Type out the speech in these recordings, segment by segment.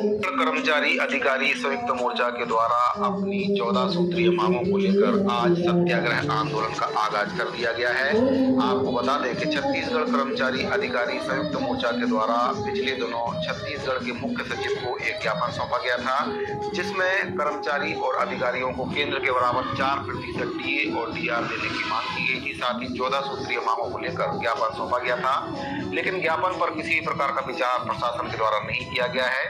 कर्मचारी अधिकारी संयुक्त मोर्चा के द्वारा अपनी 14 सूत्रीय मांगों को लेकर आज सत्याग्रह आंदोलन का आगाज कर दिया गया है। आपको बता दें कि छत्तीसगढ़ कर्मचारी अधिकारी संयुक्त मोर्चा के द्वारा पिछले दिनों छत्तीसगढ़ के मुख्य सचिव को एक ज्ञापन सौंपा गया था, जिसमें कर्मचारी और अधिकारियों को केंद्र के बराबर 4% डीए और डीआर देने की मांग की गई थी। साथ ही 14 सूत्रीय मांगों को लेकर ज्ञापन सौंपा गया था, लेकिन ज्ञापन पर किसी भी प्रकार का विचार प्रशासन के द्वारा नहीं किया गया है,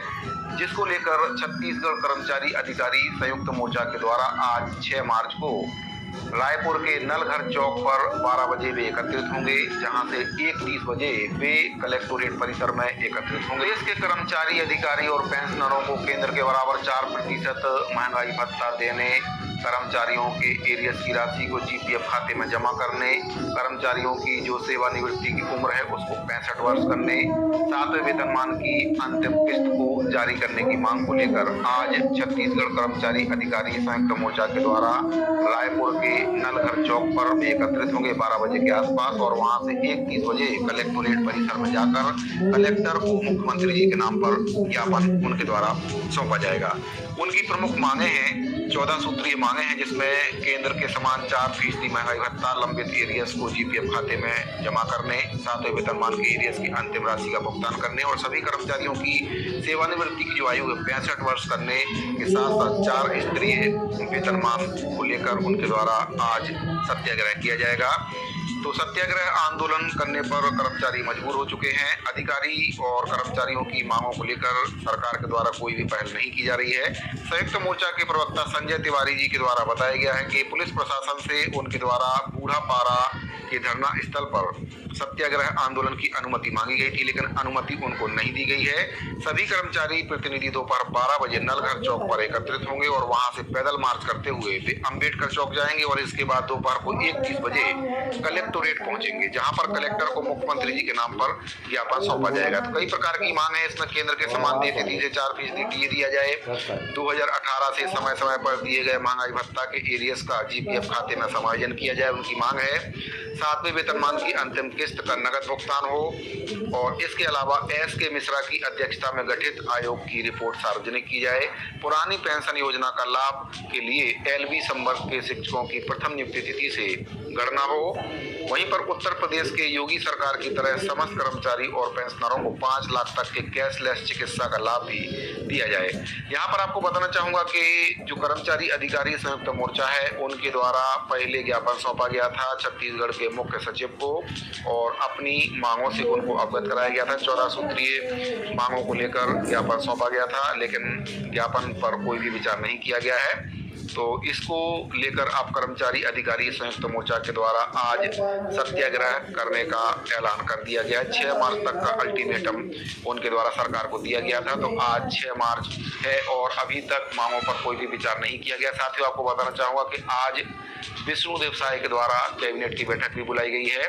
जिसको लेकर छत्तीसगढ़ कर्मचारी अधिकारी संयुक्त मोर्चा के द्वारा आज 6 मार्च को रायपुर के नलघर चौक पर 12 बजे वे एकत्रित होंगे, जहां से 1:30 बजे वे कलेक्टोरेट परिसर में एकत्रित होंगे। देश के कर्मचारी अधिकारी और पेंशनरों को केंद्र के बराबर 4% महंगाई भत्ता देने, कर्मचारियों के एरियस की राशि को जीपीएफ खाते में जमा करने, कर्मचारियों की जो सेवानिवृत्ति की उम्र है उसको 65 वर्ष करने, 7वें वेतनमान की अंतिम किस्त को जारी करने की मांग को लेकर आज छत्तीसगढ़ कर्मचारी अधिकारी संयुक्त मोर्चा के द्वारा रायपुर के नलघर चौक पर एकत्रित होंगे 12 बजे के आसपास, और वहां से 1:30 बजे कलेक्टोरेट परिसर में जाकर कलेक्टर को मुख्यमंत्री जी के नाम पर ज्ञापन उनके द्वारा सौंपा जाएगा। उनकी प्रमुख मांगे हैं, 14 सूत्रीय मांगे हैं, जिसमें केंद्र के समान 4% महंगाई भत्ता, लंबित एरियस को जीपीएफ खाते में जमा करने, 7वें वेतनमान के एरियस की अंतिम राशि का भुगतान करने और सभी कर्मचारियों की सेवानिवृत्ति की जो आयु है 65 वर्ष करने के साथ साथ 4 स्तरीय वेतनमान को लेकर उनके द्वारा आज सत्याग्रह किया जाएगा। तो सत्याग्रह आंदोलन करने पर कर्मचारी मजबूर हो चुके हैं। अधिकारी और कर्मचारियों की मांगों को लेकर सरकार के द्वारा कोई भी पहल नहीं की जा रही है। संयुक्त मोर्चा के प्रवक्ता संजय तिवारी जी के द्वारा बताया गया है कि पुलिस प्रशासन से उनके द्वारा बूढ़ापारा के धरना स्थल पर सत्याग्रह आंदोलन की अनुमति मांगी गई थी, लेकिन अनुमति उनको नहीं दी गई है। सभी कर्मचारी प्रतिनिधि दोपहर 12 बजे नलघर चौक पर एकत्रित होंगे और वहां से पैदल मार्च करते हुए वे अंबेडकर चौक जाएंगे और इसके बाद दोपहर को 1:30 बजे कलेक्टोरेट पहुंचेंगे, जहां पर कलेक्टर को मुख्यमंत्री जी के नाम पर ज्ञापन सौंपा जाएगा। तो कई प्रकार की मांग है इसमें। केंद्र के समान देते दीजिए 4% डीए दिया जाए, 2018 से समय समय पर दिए गए महंगाई भत्ता के एरियस का जीपीएफ खाते में समायोजन किया जाए, उनकी मांग है। 7वें वेतनमान की अंतिम किस्त का नगद भुगतान हो और इसके अलावा एस के मिश्रा की अध्यक्षता में गठित आयोग की रिपोर्ट सार्वजनिक की जाए। पुरानी पेंशन योजना का लाभ के लिए एलबी संवर्ग के शिक्षकों की प्रथम नियुक्ति तिथि से गणना हो। वहीं पर उत्तर प्रदेश के योगी सरकार की तरह समस्त कर्मचारी और पेंशनरों को 5 लाख तक के कैशलेस चिकित्सा का लाभ भी दिया जाए। यहाँ पर आपको बताना चाहूंगा कि जो कर्मचारी अधिकारी संयुक्त मोर्चा है उनके द्वारा पहले ज्ञापन सौंपा गया था छत्तीसगढ़ के मुख्य सचिव को और अपनी मांगों से उनको अवगत कराया गया था। 14 सूत्रीय मांगों को लेकर ज्ञापन सौंपा गया था, लेकिन ज्ञापन पर कोई भी विचार नहीं किया गया है। तो इसको लेकर अब कर्मचारी अधिकारी संयुक्त मोर्चा के द्वारा आज सत्याग्रह करने का ऐलान कर दिया गया है। 6 मार्च तक का अल्टीमेटम उनके द्वारा सरकार को दिया गया था। तो आज 6 मार्च है और अभी तक मांगों पर कोई भी विचार नहीं किया गया। साथ ही आपको बताना चाहूंगा कि आज विष्णुदेव साय के द्वारा कैबिनेट की बैठक भी बुलाई गई है।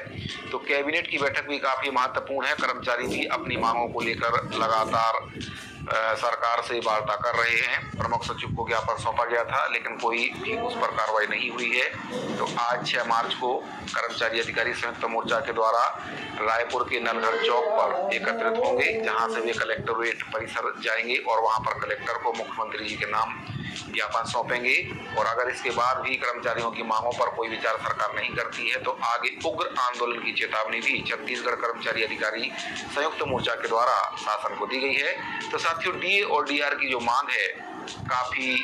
तो कैबिनेट की बैठक भी काफी महत्वपूर्ण है। कर्मचारी भी अपनी मांगों को लेकर लगातार सरकार से वार्ता कर रहे हैं। प्रमुख सचिव को ज्ञापन सौंपा गया था, लेकिन कोई भी उस पर कार्रवाई नहीं हुई है। तो आज 6 मार्च को कर्मचारी अधिकारी संयुक्त मोर्चा के द्वारा रायपुर के नलघर चौक पर एकत्रित होंगे, जहां से वे कलेक्टोरेट परिसर जाएंगे और वहां पर कलेक्टर को मुख्यमंत्री जी के नाम ज्ञापन सौंपेंगे। और अगर इसके बाद भी कर्मचारियों की मांगों पर कोई विचार सरकार नहीं करती है तो आगे उग्र आंदोलन की चेतावनी भी छत्तीसगढ़ कर्मचारी अधिकारी संयुक्त मोर्चा के द्वारा शासन को दी गई है। तो साथियों, डीए और डीआर की जो मांग है काफी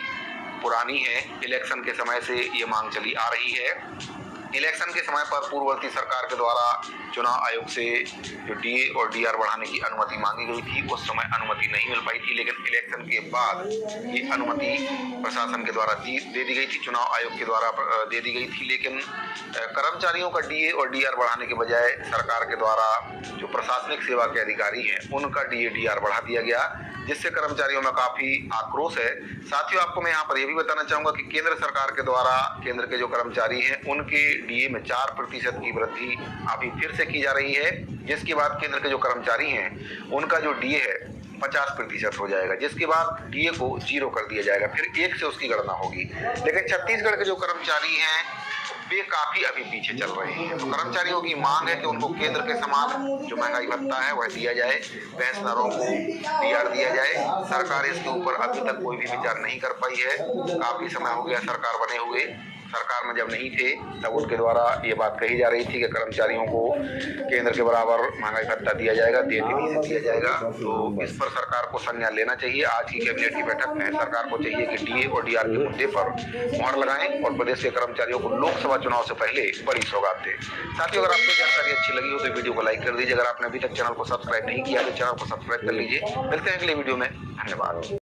पुरानी है। इलेक्शन के समय से ये मांग चली आ रही है। इलेक्शन के समय पर पूर्ववर्ती सरकार के द्वारा चुनाव आयोग से जो डीए और डीआर बढ़ाने की अनुमति मांगी गई थी, उस समय अनुमति नहीं मिल पाई थी, लेकिन इलेक्शन के बाद ये अनुमति प्रशासन के द्वारा दे दी गई थी, चुनाव आयोग के द्वारा दे दी गई थी। लेकिन कर्मचारियों का डीए और डीआर बढ़ाने के बजाय सरकार के द्वारा जो प्रशासनिक सेवा के अधिकारी हैं उनका डीए डीआर बढ़ा दिया गया, जिससे कर्मचारियों में काफी आक्रोश है। साथियों, आपको मैं यहाँ पर यह भी बताना चाहूंगा कि केंद्र सरकार के द्वारा केंद्र के जो कर्मचारी हैं उनके डीए में 4% की वृद्धि अभी फिर से की जा रही है, जिसके बाद केंद्र के जो कर्मचारी हैं उनका जो डीए है 50% हो जाएगा, जिसके बाद डीए को 0 कर दिया जाएगा, फिर 1 से उसकी गणना होगी। लेकिन छत्तीसगढ़ के जो कर्मचारी हैं वे काफी अभी पीछे चल रहे हैं। तो कर्मचारियों की मांग है कि उनको केंद्र के समान जो महंगाई भत्ता है वह दिया जाए, पेंशनरों को डीआर दिया जाए। सरकार इसके ऊपर अभी तक कोई भी विचार नहीं कर पाई है। काफी समय हो गया सरकार बने हुए, सरकार में जब नहीं थे तब उनके द्वारा ये बात कही जा रही थी कि कर्मचारियों को केंद्र के बराबर महंगाई भत्ता दिया जाएगा, तेजी से दिया जाएगा। तो इस पर सरकार को संज्ञान लेना चाहिए। आज की कैबिनेट की बैठक में सरकार को चाहिए कि डीए और डीआर के मुद्दे पर मुहर लगाएं और प्रदेश के कर्मचारियों को लोकसभा चुनाव से पहले बड़ी सौगात दें। साथियों, अगर आपको जानकारी अच्छी लगी हो तो वीडियो को लाइक कर दीजिए। अगर आपने अभी तक चैनल को सब्सक्राइब नहीं किया तो चैनल को सब्सक्राइब कर लीजिए। मिलते हैं अगले वीडियो में। धन्यवाद।